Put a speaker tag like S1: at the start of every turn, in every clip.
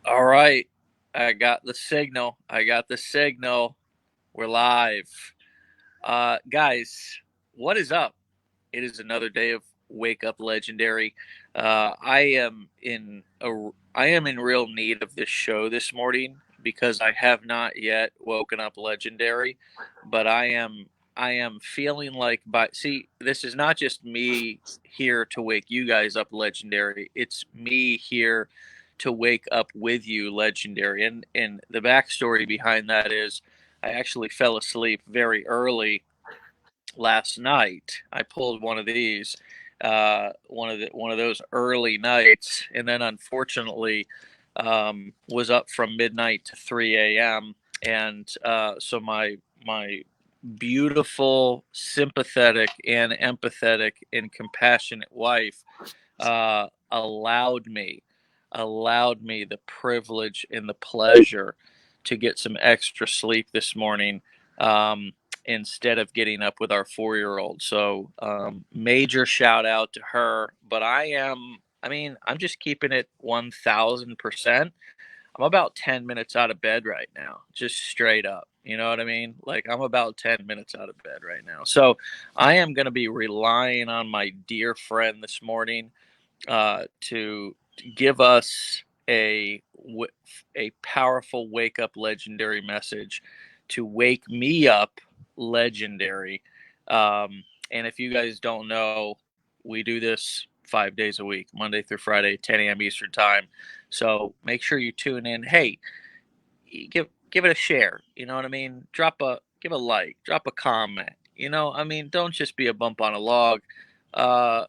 S1: All right. I got the signal. We're live. Guys, what is up? It is another day of Wake Up Legendary. I am in real need of this show this morning because I have not yet woken up legendary, but I am feeling like this is not just me here to wake you guys up legendary. It's me here to wake up with you legendary. And the backstory behind that is I actually fell asleep very early last night. I pulled one of these, one of those early nights, and then unfortunately was up from midnight to 3 a.m. And so my beautiful, sympathetic, and empathetic and compassionate wife allowed me the privilege and the pleasure to get some extra sleep this morning. Instead of getting up with our 4-year-old. So, major shout out to her. But I'm just keeping it 1000%. I'm about 10 minutes out of bed right now, just straight up. You know what I mean? Like, I'm about 10 minutes out of bed right now. So, I am going to be relying on my dear friend this morning to give us a powerful wake up legendary message to wake me up legendary. And if you guys don't know, we do this 5 days a week, Monday through Friday, 10 a.m. Eastern time. So make sure you tune in. Hey, give it a share. You know what I mean? Give a like, drop a comment. Don't just be a bump on a log.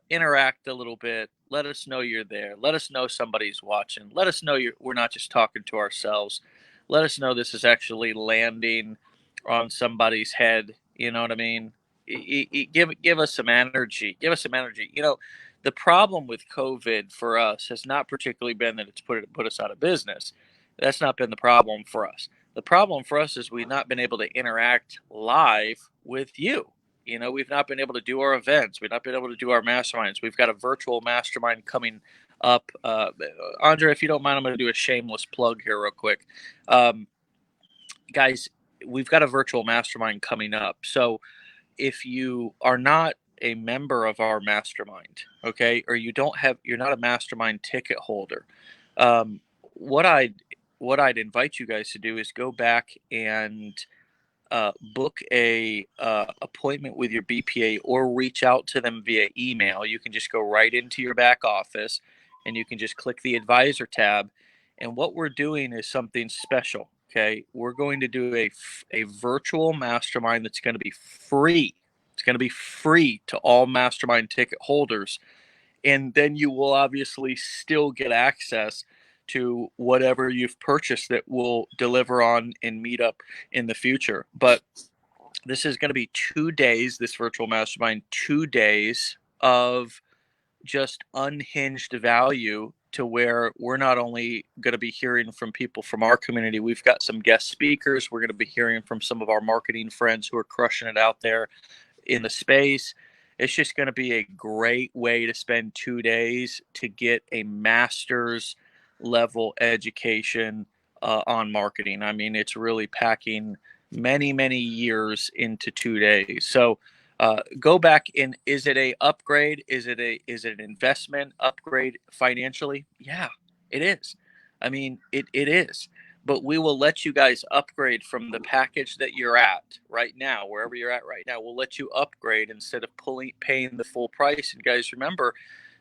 S1: Interact a little bit. Let us know you're there. Let us know somebody's watching. Let us know we're not just talking to ourselves. Let us know this is actually landing on somebody's head. You know what I mean? Give us some energy. Give us some energy. The problem with COVID for us has not particularly been that it's put us out of business. That's not been the problem for us. The problem for us is we've not been able to interact live with you. We've not been able to do our events. We've not been able to do our masterminds. We've got a virtual mastermind coming up. Andre, if you don't mind, I'm going to do a shameless plug here, real quick. Um, Guys, we've got a virtual mastermind coming up. So if you are not a member of our mastermind, okay, or you're not a mastermind ticket holder, um, what I'd invite you guys to do is go back and book a appointment with your BPA or reach out to them via email. You can just go right into your back office and you can just click the advisor tab. And what we're doing is something special. Okay, we're going to do a virtual mastermind that's going to be free. It's going to be free to all mastermind ticket holders, and then you will obviously still get access to whatever you've purchased that will deliver on and meet up in the future. But this is going to be 2 days, this virtual mastermind, 2 days of just unhinged value, to where we're not only going to be hearing from people from our community, we've got some guest speakers. We're going to be hearing from some of our marketing friends who are crushing it out there in the space. It's just going to be a great way to spend 2 days to get a master's level education on marketing. I mean, it's really packing many, many years into 2 days. So go back in. Is it a upgrade? Is it an investment upgrade financially? Yeah, it is. I mean, it is. But we will let you guys upgrade from the package that you're at right now, wherever you're at right now. We'll let you upgrade instead of paying the full price. And guys, remember,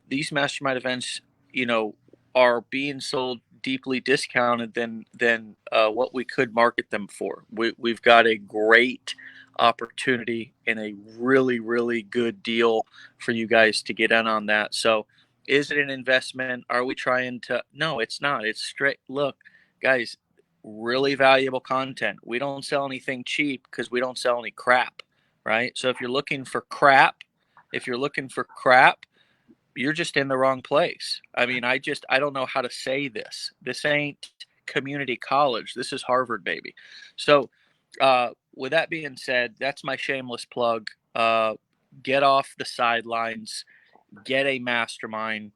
S1: these mastermind events, you know, are being sold deeply discounted than what we could market them for. We've got a great opportunity and a really, really good deal for you guys to get in on that. So, is it an investment? Are we trying to? No, it's not. It's straight. Look, guys, really valuable content. We don't sell anything cheap because we don't sell any crap, right? So if you're looking for crap, you're just in the wrong place. I mean, I don't know how to say this. This ain't community college. This is Harvard, baby. So, with that being said, that's my shameless plug. Get off the sidelines, get a mastermind,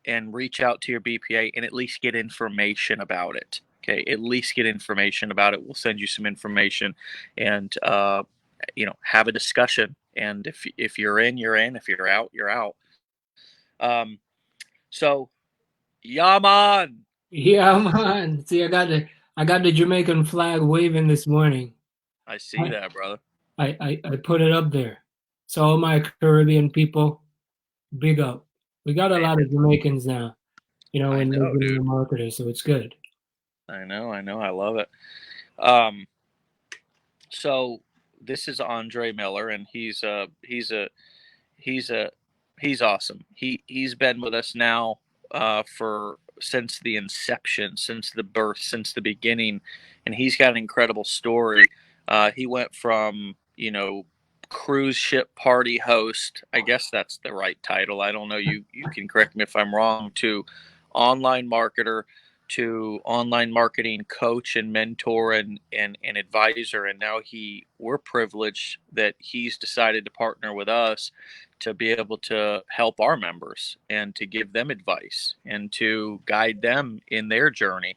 S1: and reach out to your BPA and at least get information about it. Okay, at least get information about it. We'll send you some information, and have a discussion. And if you're in, you're in. If you're out, you're out. Um, so, Yaman,
S2: Yeah, man. See, I got the Jamaican flag waving this morning.
S1: I see
S2: I,
S1: that, brother.
S2: I put it up there. So all my Caribbean people, big up. We got a lot of Jamaicans now,
S1: I
S2: when
S1: know,
S2: living in
S1: dude.
S2: the marketer, so it's good.
S1: I know. I love it. Um, so this is Andre Miller, and he's a he's awesome. He's been with us now for since the inception, since the birth, since the beginning, and he's got an incredible story. He went from cruise ship party host. I guess that's the right title. I don't know. You can correct me if I'm wrong. To online marketer, to online marketing coach and mentor and advisor, and now we're privileged that he's decided to partner with us to be able to help our members and to give them advice and to guide them in their journey.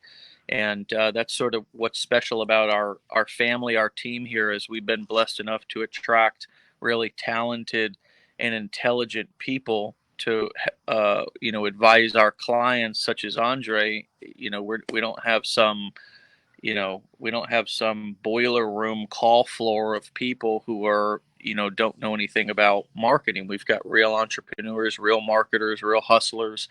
S1: And that's sort of what's special about our family, our team here, is we've been blessed enough to attract really talented and intelligent people to advise our clients, such as Andre. We don't have some we don't have some boiler room call floor of people who are don't know anything about marketing. We've got real entrepreneurs, real marketers, real hustlers,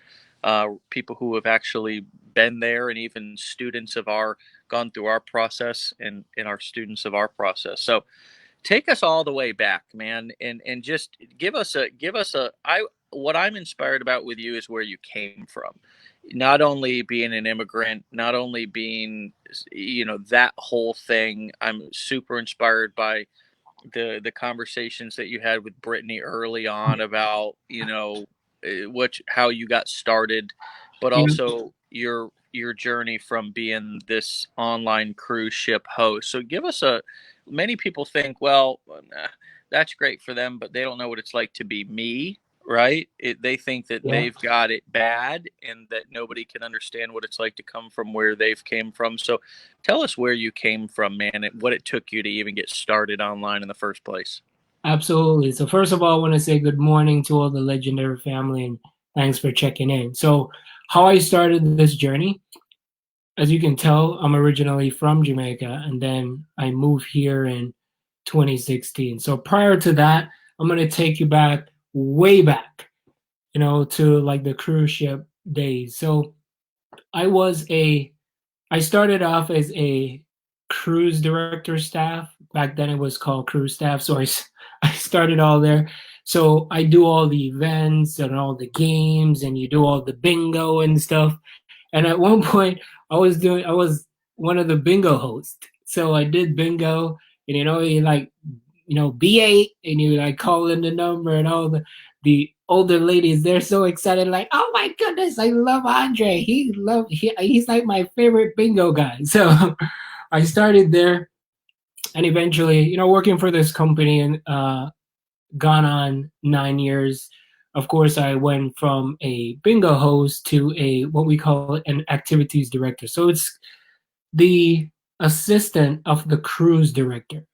S1: people who have actually been there, and even students of our gone through our process, and our students of our process. So take us all the way back, man, and just give us a I what I'm inspired about with you is where you came from. Not only being an immigrant, not only being that whole thing. I'm super inspired by the conversations that you had with Brittany early on about how you got started, but
S2: Yeah,
S1: also your journey from being this online cruise ship host. So give us a many people think, well, nah, that's great for them, but they don't know what it's like to be me, right? They think that
S2: yeah.
S1: they've got it bad and that nobody can understand what it's like to come from where they've came from. So tell us where you came from, man, and what it took you to even get started online in the first place.
S2: Absolutely. So first of all, I want to say good morning to all the legendary family and thanks for checking in. So how I started this journey, as you can tell, I'm originally from Jamaica and then I moved here in 2016. So prior to that, I'm going to take you back way back, to like the cruise ship days. So I was a I started off as a cruise director staff. Back then it was called cruise staff. So I started all there. So I do all the events and all the games and you do all the bingo and stuff. And at one point I was one of the bingo hosts. So I did bingo and you like B8 and you like call in the number and all the older ladies, they're so excited, like, oh my goodness, I love Andre. He's like my favorite bingo guy. So I started there and eventually, working for this company and gone on 9 years. Of course, I went from a bingo host to a what we call an activities director. So it's the assistant of the cruise director.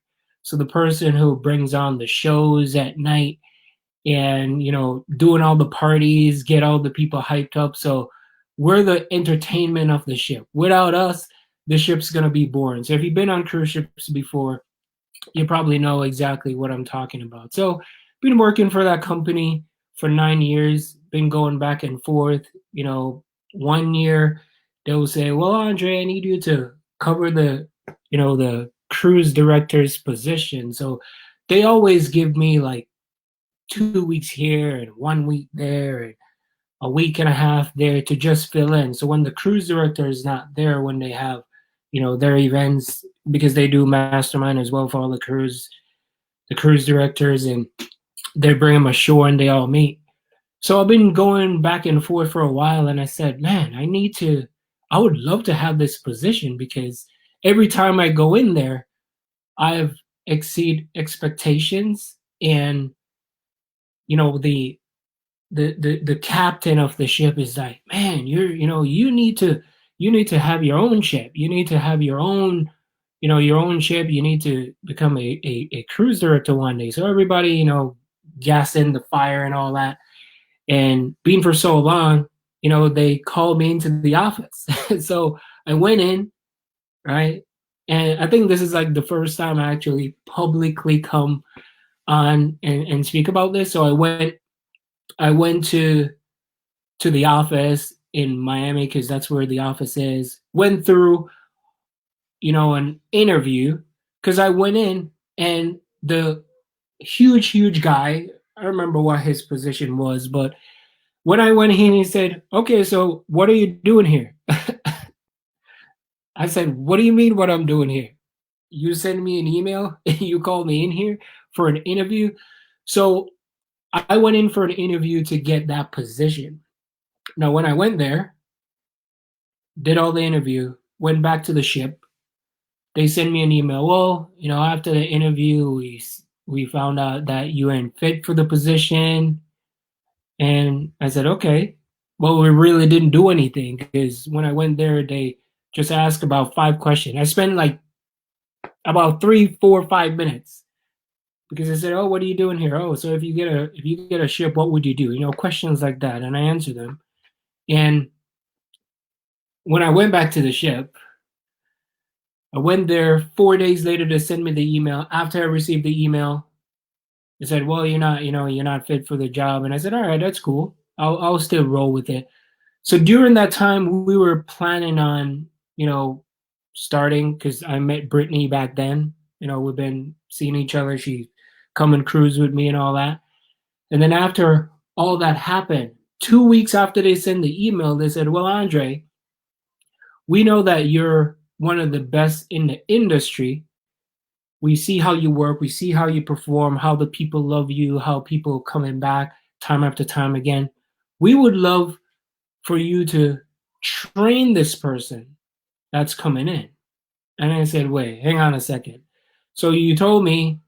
S2: So the person who brings on the shows at night and doing all the parties, get all the people hyped up. So we're the entertainment of the ship. Without us, the ship's gonna be boring. So if you've been on cruise ships before, you probably know exactly what I'm talking about. So been working for that company for 9 years, been going back and forth. 1 year they'll say, well, Andre, I need you to cover the cruise director's position. So they always give me like 2 weeks here and 1 week there and a week and a half there to just fill in. So when the cruise director is not there, when they have, their events, because they do mastermind as well for all the cruise directors, and they bring them ashore and they all meet. So I've been going back and forth for a while, and I said, man, I would love to have this position because every time I go in there, I've exceed expectations and the the captain of the ship is like, man, you need to have your own ship. You need to have your own, your own ship. You need to become a cruise director one day. So everybody, gas in the fire and all that. And being for so long, they called me into the office. So I went in, right? And I think this is like the first time I actually publicly come on and speak about this. So I went to the office in Miami because that's where the office is. Went through, an interview because I went in and the huge guy, I don't remember what his position was, but when I went in, he said, "Okay, so what are you doing here?" I said, "What do you mean what I'm doing here? You send me an email and you call me in here for an interview?" So I went in for an interview to get that position. Now, when I went there, did all the interview, went back to the ship. They sent me an email. Well, after the interview, we found out that you ain't fit for the position, and I said, okay. Well, we really didn't do anything because when I went there, they just asked about 5 questions. I spent like about 3, 4, 5 minutes because they said, "Oh, what are you doing here? Oh, so if you get a ship, what would you do?" Questions like that, and I answered them. And when I went back to the ship, I went there 4 days later to send me the email. After I received the email, they said, "Well, you're not fit for the job." And I said, "All right, that's cool. I'll still roll with it." So during that time, we were planning on, starting because I met Brittany back then. We've been seeing each other. She come and cruise with me and all that. And then after all that happened, 2 weeks after they sent the email, they said, "Well, Andre, we know that you're one of the best in the industry. We see how you work, we see how you perform, how the people love you, how people coming back time after time again. We would love for you to train this person that's coming in." And I said, "Wait, hang on a second. So you told me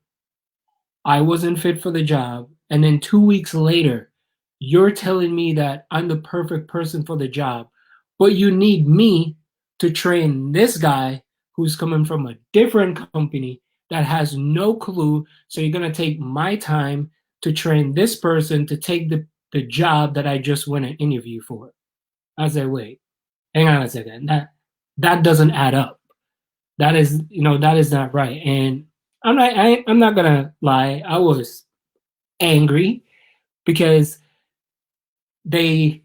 S2: I wasn't fit for the job, and then 2 weeks later, you're telling me that I'm the perfect person for the job, but you need me to train this guy who's coming from a different company that has no clue. So you're gonna take my time to train this person to take the job that I just went and interview for." I said, "Wait, hang on a second. That doesn't add up. That is not right." And I'm not gonna lie, I was angry because they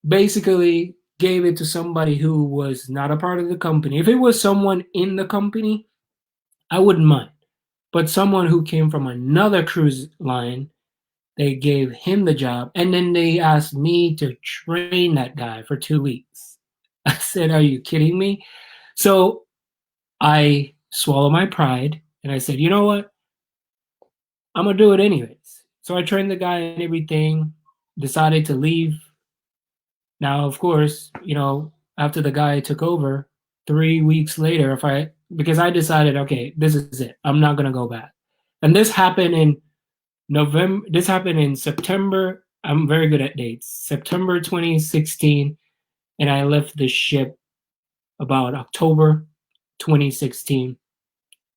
S2: basically gave it to somebody who was not a part of the company. If it was someone in the company, I wouldn't mind. But someone who came from another cruise line, they gave him the job, and then they asked me to train that guy for 2 weeks. I said, "Are you kidding me?" So I swallowed my pride and I said, "You know what? I'm gonna do it anyways." So I trained the guy and everything, decided to leave. Now, of course, after the guy took over, 3 weeks later, because I decided, okay, this is it. I'm not gonna go back. And this happened in November. This happened in September. I'm very good at dates. September 2016, and I left the ship about October 2016.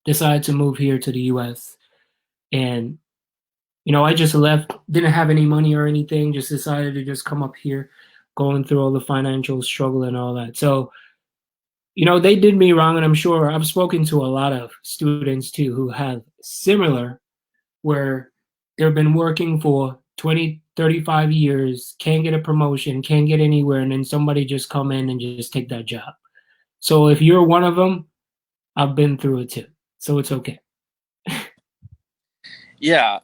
S2: Decided to move here to the U.S. and I just left, didn't have any money or anything, just decided to just come up here, going through all the financial struggle and all that. So, they did me wrong, and I'm sure I've spoken to a lot of students too who have similar, where they've been working for 20, 35 years, can't get a promotion, can't get anywhere, and then somebody just come in and just take that job. So if you're one of them, I've been through it too. So it's okay.
S1: Yeah.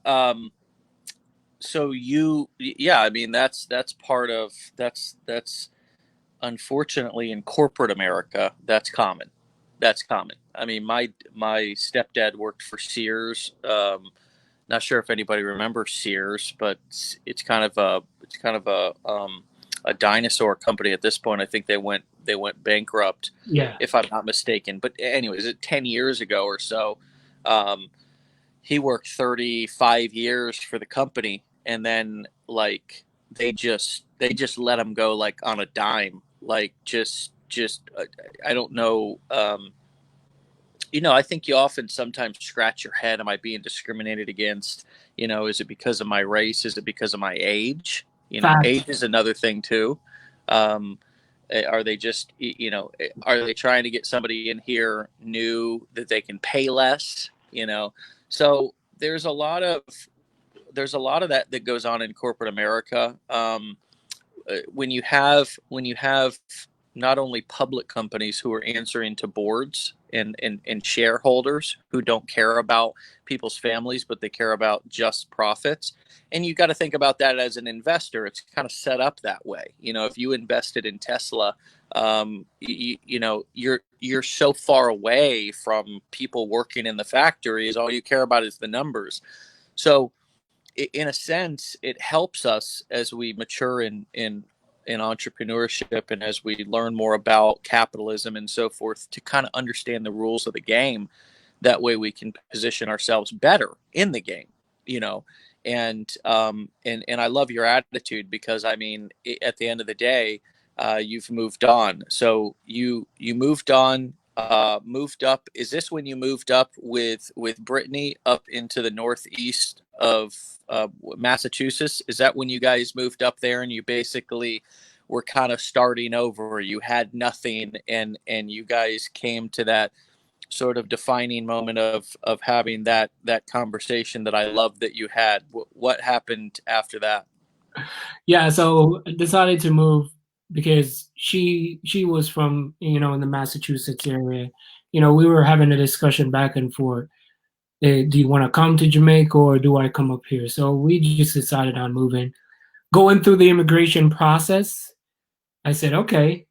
S1: So yeah, I mean, that's part of that's unfortunately in corporate America, that's common. That's common. I mean, my stepdad worked for Sears. Not sure if anybody remembers Sears, but it's kind of a dinosaur company at this point. I think they went bankrupt,
S2: Yeah.
S1: if I'm not mistaken. But anyways, 10 years ago or so, um, he worked 35 years for the company, and then like they just let them go like on a dime, like just I don't know. I think you often sometimes scratch your head. Am I being discriminated against? Is it because of my race? Is it because of my age?
S2: Facts.
S1: Age is another thing too. Um, are they just, are they trying to get somebody in here new that they can pay less? So there's a lot of that goes on in corporate America. When you have not only public companies who are answering to boards and shareholders who don't care about people's families, but they care about just profits. And you got to think about that as an investor. It's kind of set up that way. If you invested in Tesla, you're so far away from people working in the factories. All you care about is the numbers. So in a sense, it helps us as we mature in entrepreneurship and as we learn more about capitalism and so forth to kind of understand the rules of the game. That way, we can position ourselves better in the game, you know. And I love your attitude because I mean, at the end of the day, you've moved on. So you moved on, moved up. Is this when you moved up with Brittany up into the northeast of Massachusetts? Is that when you guys moved up there and you basically were kind of starting over? You had nothing, and you guys came to that sort of defining moment of having that conversation that I love that you had. What happened after that?
S2: Yeah, so I decided to move because she was from, in the Massachusetts area. We were having a discussion back and forth. Do you want to come to Jamaica or do I come up here? So we just decided on moving. Going through the immigration process, I said, okay.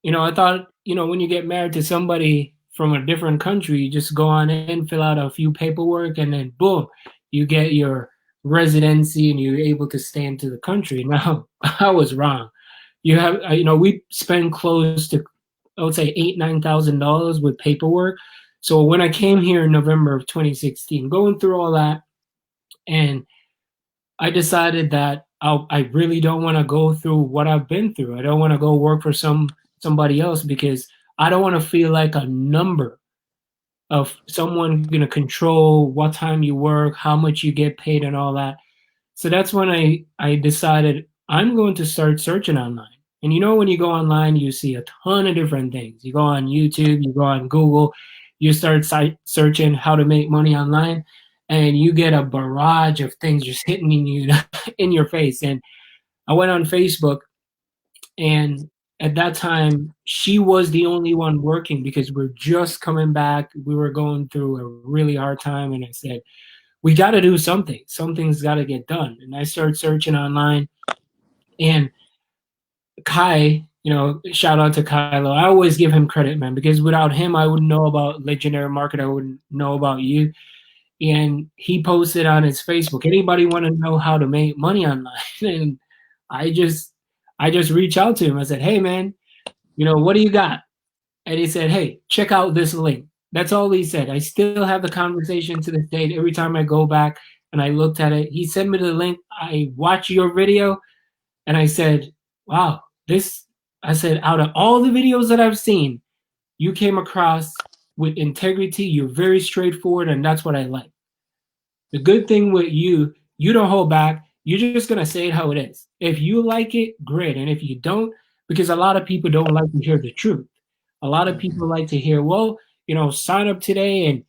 S2: I thought, when you get married to somebody from a different country, you just go on in, fill out a few paperwork, and then boom, you get your residency and you're able to stay into the country. Now, I was wrong. We spend close to, I would say, $8,000-9,000 with paperwork. So when I came here in November of 2016, going through all that, and I decided that I really don't want to go through what I've been through. I don't want to go work for somebody else because I don't want to feel like a number of someone going to control what time you work, how much you get paid, and all that. So that's when I decided I'm going to start searching online. And when you go online, you see a ton of different things. You go on YouTube, you go on Google, you start searching how to make money online, and you get a barrage of things just hitting you in your face. And I went on Facebook, and at that time, she was the only one working because we're just coming back. We were going through a really hard time, and I said, we got to do something. Something's got to get done. And I started searching online, and Kai, shout out to Kylo. I always give him credit, man, because without him, I wouldn't know about Legendary Market. I wouldn't know about you. And he posted on his Facebook, anybody want to know how to make money online? And I just reached out to him. I said, hey, man, what do you got? And he said, hey, check out this link. That's all he said. I still have the conversation to this day. Every time I go back and I looked at it, he sent me the link. I watched your video and I said, wow, I said, out of all the videos that I've seen, you came across with integrity. You're very straightforward, and that's what I like. The good thing with you don't hold back. You're just going to say it how it is. If you like it, great. And if you don't, because a lot of people don't like to hear the truth. A lot of people like to hear, well, sign up today and,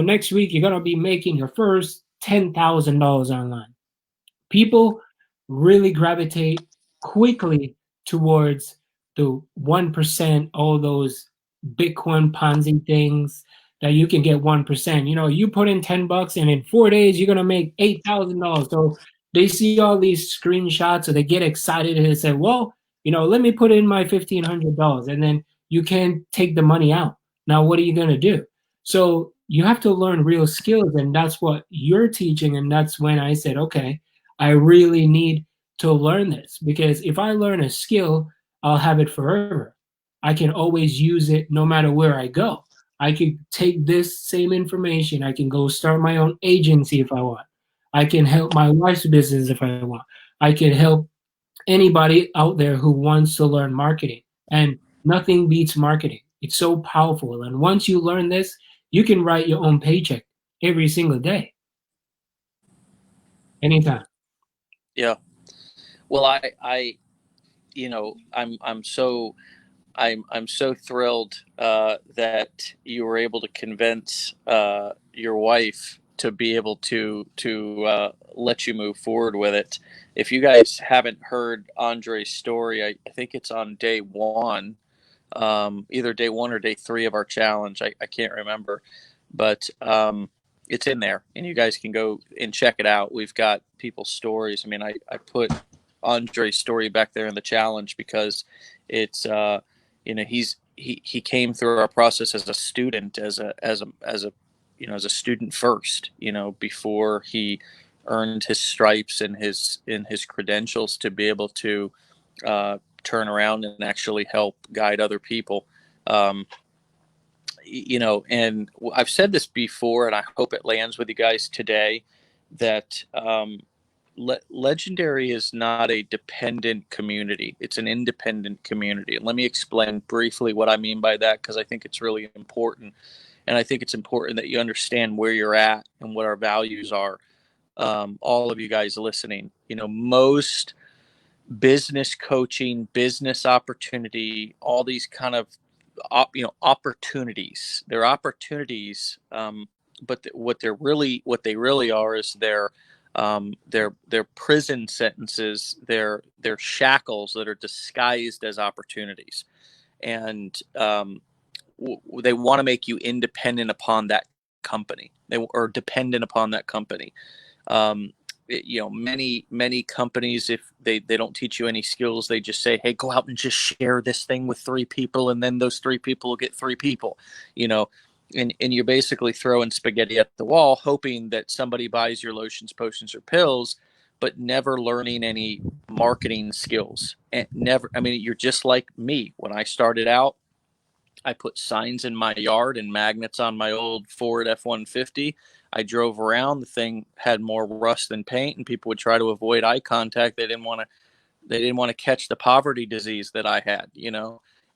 S2: next week you're going to be making your first $10,000 online. People really gravitate quickly towards the 1%, all those Bitcoin Ponzi things that you can get 1%. You put in $10 and in 4 days you're gonna make $8,000. So they see all these screenshots, so they get excited and they say, well, let me put in my $1,500, and then you can't take the money out. Now what are you gonna do? So you have to learn real skills, and that's what you're teaching. And that's when I said, okay, I really need to learn this, because if I learn a skill, I'll have it forever. I can always use it no matter where I go. I can take this same information. I can go start my own agency if I want. I can help my wife's business if I want. I can help anybody out there who wants to learn marketing. And nothing beats marketing. It's so powerful. And once you learn this, you can write your own paycheck every single day, anytime.
S1: Yeah. Well, I'm so thrilled that you were able to convince your wife to be able to let you move forward with it. If you guys haven't heard Andre's story, I think it's on day one, either day one or day three of our challenge. I can't remember, but it's in there, and you guys can go and check it out. We've got people's stories. I mean, I put Andre's story back there in the challenge because it's he came through our process as a student, as a student first, before he earned his stripes and his credentials to be able to turn around and actually help guide other people. Um, and I've said this before, and I hope it lands with you guys today, that Legendary is not a dependent community. It's an independent community. And let me explain briefly what I mean by that, because I think it's really important. And I think it's important that you understand where you're at and what our values are. All of you guys listening, most business coaching, business opportunity, all these kind of opportunities. They're opportunities, but what they really are is their prison sentences. They're shackles that are disguised as opportunities, and they want to make you independent upon that company. They are dependent upon that company. um, many companies, if they don't teach you any skills, they just say, hey, go out and just share this thing with three people, and then those three people will get three people, you know and you're basically throwing spaghetti at the wall, hoping that somebody buys your lotions, potions, or pills, but never learning any marketing skills. And never, I mean, you're just like me. When I started out, I put signs in my yard and magnets on my old Ford F-150. I drove around. The thing had more rust than paint, and people would try to avoid eye contact. They didn't want to catch the poverty disease that I had.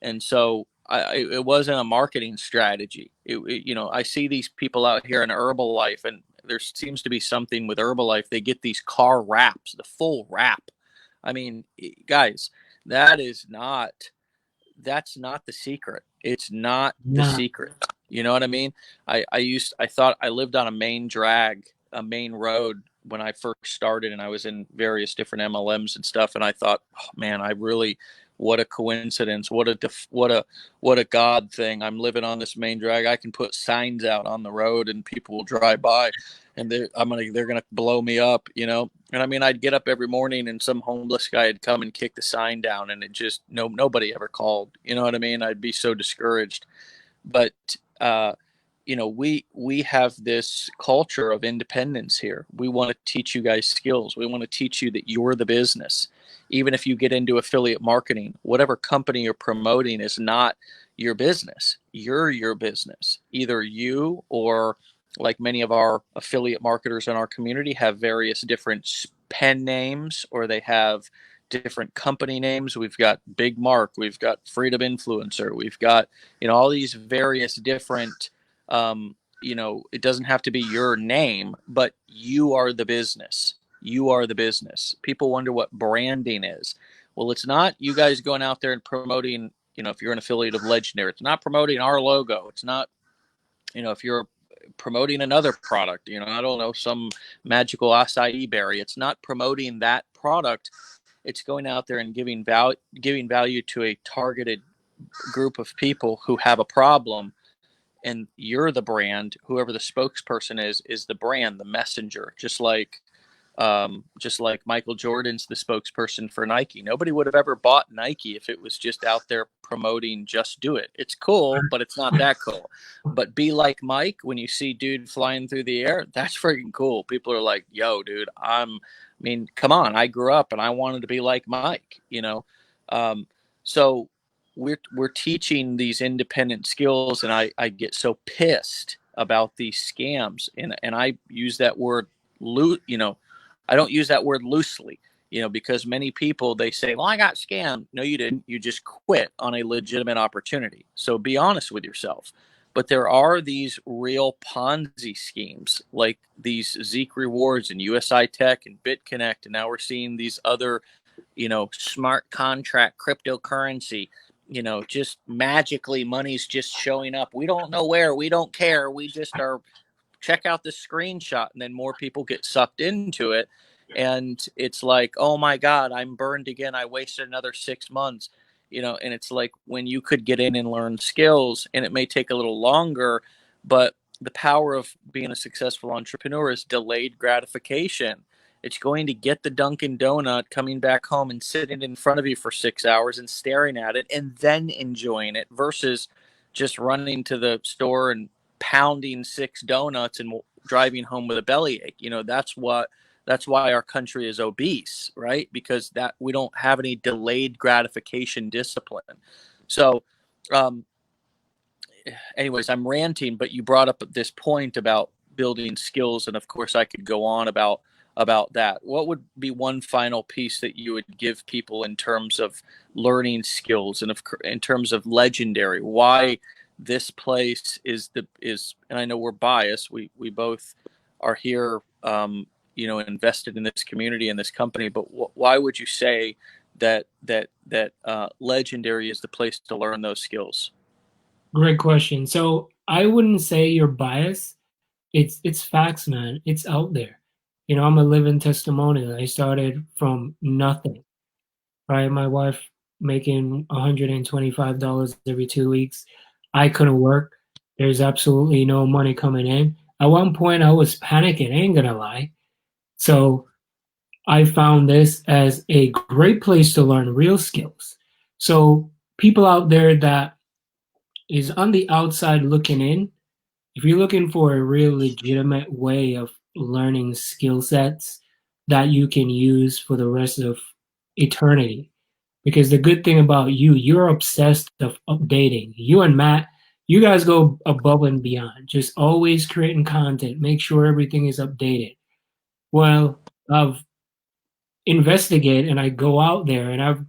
S1: And so it wasn't a marketing strategy. I see these people out here in Herbalife, and there seems to be something with Herbalife. They get these car wraps, the full wrap. I mean, guys, that is not that's not the secret. It's not the
S2: Nah,
S1: secret. You know what I mean? I thought I lived on a main road when I first started, and I was in various different MLMs and stuff. And I thought, oh man, what a coincidence. What a God thing. I'm living on this main drag. I can put signs out on the road and people will drive by, and they're gonna blow me up. And I mean, I'd get up every morning and some homeless guy would come and kick the sign down, and it just nobody ever called. You know what I mean? I'd be so discouraged. But uh, we have this culture of independence here. We want to teach you guys skills. We want to teach you that you're the business. Even if you get into affiliate marketing, whatever company you're promoting is not your business. You're your business. Either you, or like many of our affiliate marketers in our community, have various different pen names, or they have different company names. We've got Big Mark, we've got Freedom Influencer, we've got all these various different, it doesn't have to be your name, but you are the business. You are the business. People wonder what branding is. Well, it's not you guys going out there and promoting, if you're an affiliate of Legendary, it's not promoting our logo. It's not, if you're promoting another product, I don't know, some magical acai berry, it's not promoting that product. It's going out there and giving value to a targeted group of people who have a problem, and you're the brand. Whoever the spokesperson is the brand, the messenger. Just like Michael Jordan's the spokesperson for Nike. Nobody would have ever bought Nike if it was just out there promoting Just Do It. It's cool, but it's not that cool. But Be Like Mike, when you see dude flying through the air, that's freaking cool. People are like, yo, dude, come on. I grew up and I wanted to be like Mike. So we're teaching these independent skills, and I get so pissed about these scams, and I use that word, I don't use that word loosely. because many people, they say, well, I got scammed. No, you didn't. You just quit on a legitimate opportunity. So be honest with yourself. But there are these real Ponzi schemes like these Zeek Rewards and USI Tech and BitConnect. And now we're seeing these other, smart contract cryptocurrency, just magically money's just showing up. We don't know where, we don't care. We just are, check out this screenshot, and then more people get sucked into it, and it's like, oh my god, I'm burned again, I wasted another 6 months. And it's like, when you could get in and learn skills, and it may take a little longer, but the power of being a successful entrepreneur is delayed gratification. It's going to get the Dunkin' Donut, coming back home and sitting in front of you for 6 hours and staring at it and then enjoying it, versus just running to the store and pounding 6 donuts and driving home with a bellyache. That's why our country is obese, right? Because that we don't have any delayed gratification discipline. So, um, anyways, I'm ranting, but you brought up this point about building skills, and of course, I could go on about that. What would be one final piece that you would give people in terms of learning skills, and in terms of legendary? Why this place is, and I know we're biased. We both are here, invested in this community and this company. But why would you say that legendary is the place to learn those skills?
S2: Great question. So I wouldn't say you're biased. It's facts, man. It's out there. I'm a living testimonial. I started from nothing, right? My wife making $125 every 2 weeks. I couldn't work. There's absolutely no money coming in. At one point, I was panicking. I ain't gonna lie. So I found this as a great place to learn real skills. So people out there that is on the outside looking in, if you're looking for a real legitimate way of learning skill sets that you can use for the rest of eternity, because the good thing about you're obsessed of updating. You and Matt, you guys go above and beyond, just always creating content, make sure everything is updated. Well, I've investigated and I go out there and I've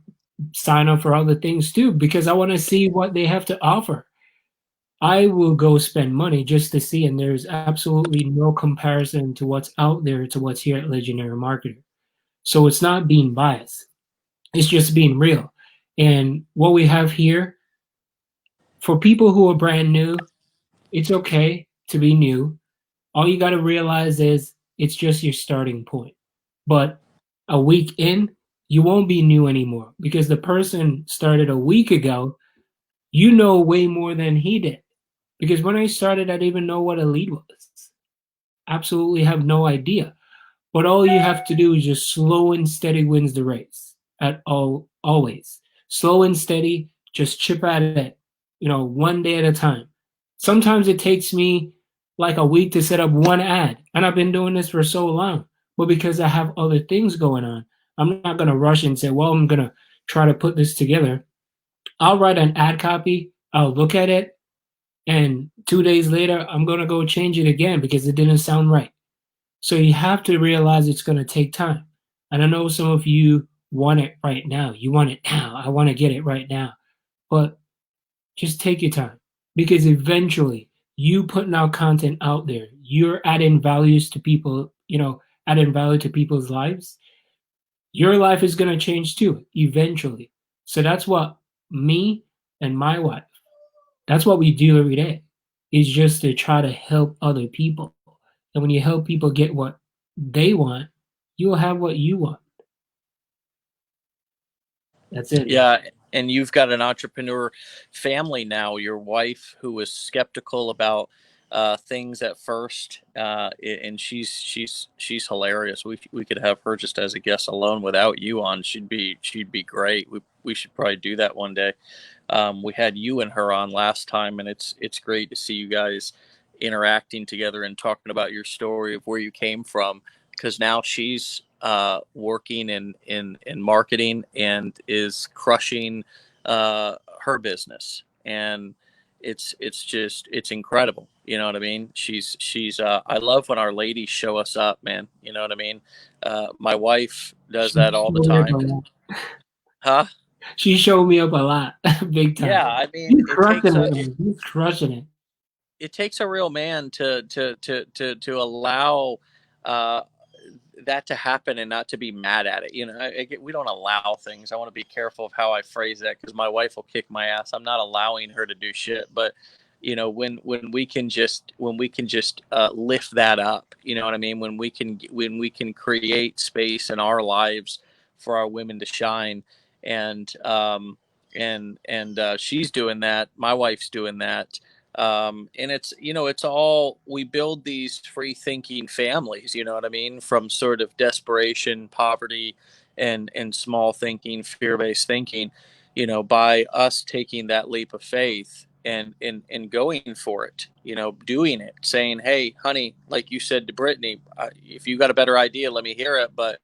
S2: signed up for other things too because I want to see what they have to offer. I will go spend money just to see, and there's absolutely no comparison to what's out there to what's here at Legendary Marketer. So it's not being biased, it's just being real. And what we have here, for people who are brand new, it's okay to be new. All you got to realize is it's just your starting point. But a week in, you won't be new anymore because the person started a week ago, you know way more than he did. Because when I started, I didn't even know what a lead was. Absolutely have no idea. But all you have to do is just slow and steady wins the race at always. Slow and steady, just chip at it, one day at a time. Sometimes it takes me like a week to set up one ad, and I've been doing this for so long. But because I have other things going on, I'm not going to rush and say, well, I'm going to try to put this together. I'll write an ad copy, I'll look at it, and 2 days later, I'm going to go change it again because it didn't sound right. So you have to realize it's going to take time. And I know some of you want it right now. You want it now. I want to get it right now. But just take your time because eventually you putting out content out there, you're adding values to people, adding value to people's lives. Your life is going to change too, eventually. So that's what me and my wife, that's what we do every day, is just to try to help other people. And when you help people get what they want, you'll have what you want. That's it, man.
S1: Yeah, and you've got an entrepreneur family now. Your wife, who was skeptical about things at first, and she's hilarious. We could have her just as a guest alone without you on. She'd be great. We should probably do that one day. We had you and her on last time, and it's great to see you guys interacting together and talking about your story of where you came from. Because now she's working in marketing and is crushing her business. And it's incredible. You know what I mean? She's I love when our ladies show us up, man. You know what I mean? My wife does
S2: She
S1: that all the
S2: showed me up a
S1: time.
S2: lot.
S1: Huh?
S2: She showed me up a lot, big time.
S1: Yeah, I mean,
S2: He's crushing it, man. He's crushing it.
S1: it takes a real man to allow uh, that to happen and not to be mad at it. You know, we don't allow things. I want to be careful of how I phrase that because my wife will kick my ass. I'm not allowing her to do shit, but you know, when we can just lift that up, you know what I mean? When we can create space in our lives for our women to shine, and she's doing that. My wife's doing that. And it's, you know, it's all, we build these free thinking families, you know what I mean, from sort of desperation, poverty, and small thinking, fear-based thinking, you know, by us taking that leap of faith and going for it, you know, doing it, saying, hey honey, like you said to Brittany, if you got a better idea, let me hear it, but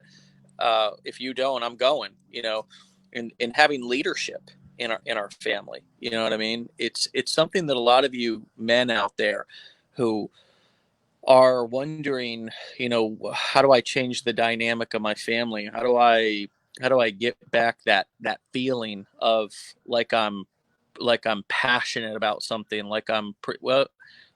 S1: if you don't, I'm going, you know, and having leadership in our family. You know what I mean? It's something that a lot of you men out there who are wondering, you know, how do I change the dynamic of my family? How do I get back that feeling of like I'm passionate about something, like well,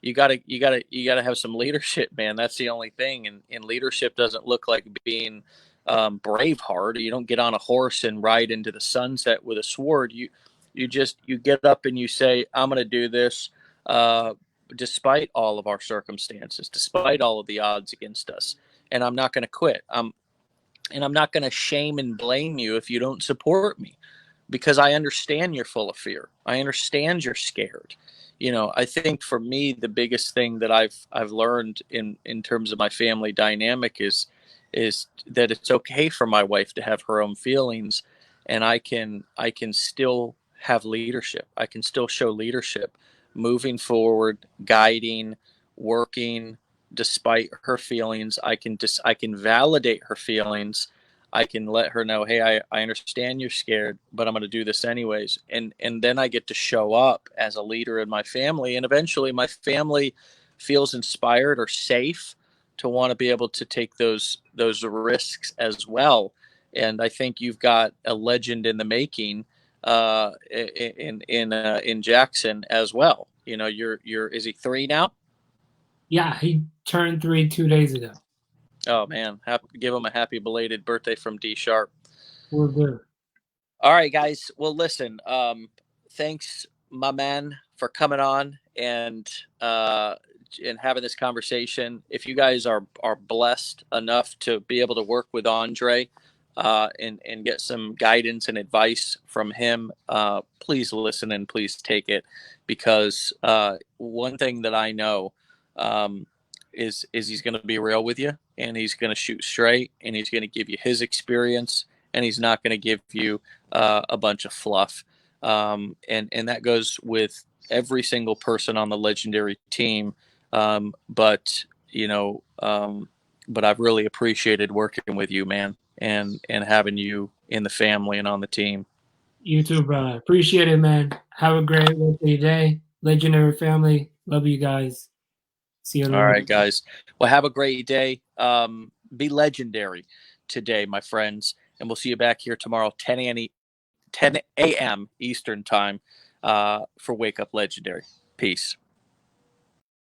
S1: you gotta have some leadership, man. That's the only thing. And leadership doesn't look like being Braveheart. You don't get on a horse and ride into the sunset with a sword. You get up and you say, I'm gonna do this, uh, despite all of our circumstances, despite all of the odds against us, and I'm not gonna quit. And I'm not gonna shame and blame you if you don't support me, because I understand you're full of fear. I understand you're scared. You know, I think for me the biggest thing that I've learned in terms of my family dynamic is that it's okay for my wife to have her own feelings, and I can still have leadership. I can still show leadership, moving forward, guiding, working despite her feelings. I can validate her feelings. I can let her know, hey, I understand you're scared, but I'm going to do this anyways. And then I get to show up as a leader in my family. And eventually my family feels inspired or safe to want to be able to take those risks as well. And I think you've got a legend in the making in Jackson as well. You know, you're is he 3 now?
S2: Yeah, he turned 3 2 days ago.
S1: Oh man, give him a happy belated birthday from D Sharp.
S2: We're good.
S1: All right, guys. Well, listen. Thanks, my man, for coming on and having this conversation. If you guys are blessed enough to be able to work with Andre and get some guidance and advice from him, please listen and please take it, because one thing that I know is he's going to be real with you, and he's going to shoot straight, and he's going to give you his experience, and he's not going to give you a bunch of fluff. And that goes with every single person on the legendary team. But you know, but I've really appreciated working with you, man, and having you in the family and on the team.
S2: You too, brother. Appreciate it, man. Have a great rest of your day. Legendary family. Love you guys. See you
S1: All
S2: later.
S1: right, guys. Well, have a great day. Be legendary today, my friends, and we'll see you back here tomorrow, 10 a.m. Eastern time, for Wake Up Legendary. Peace.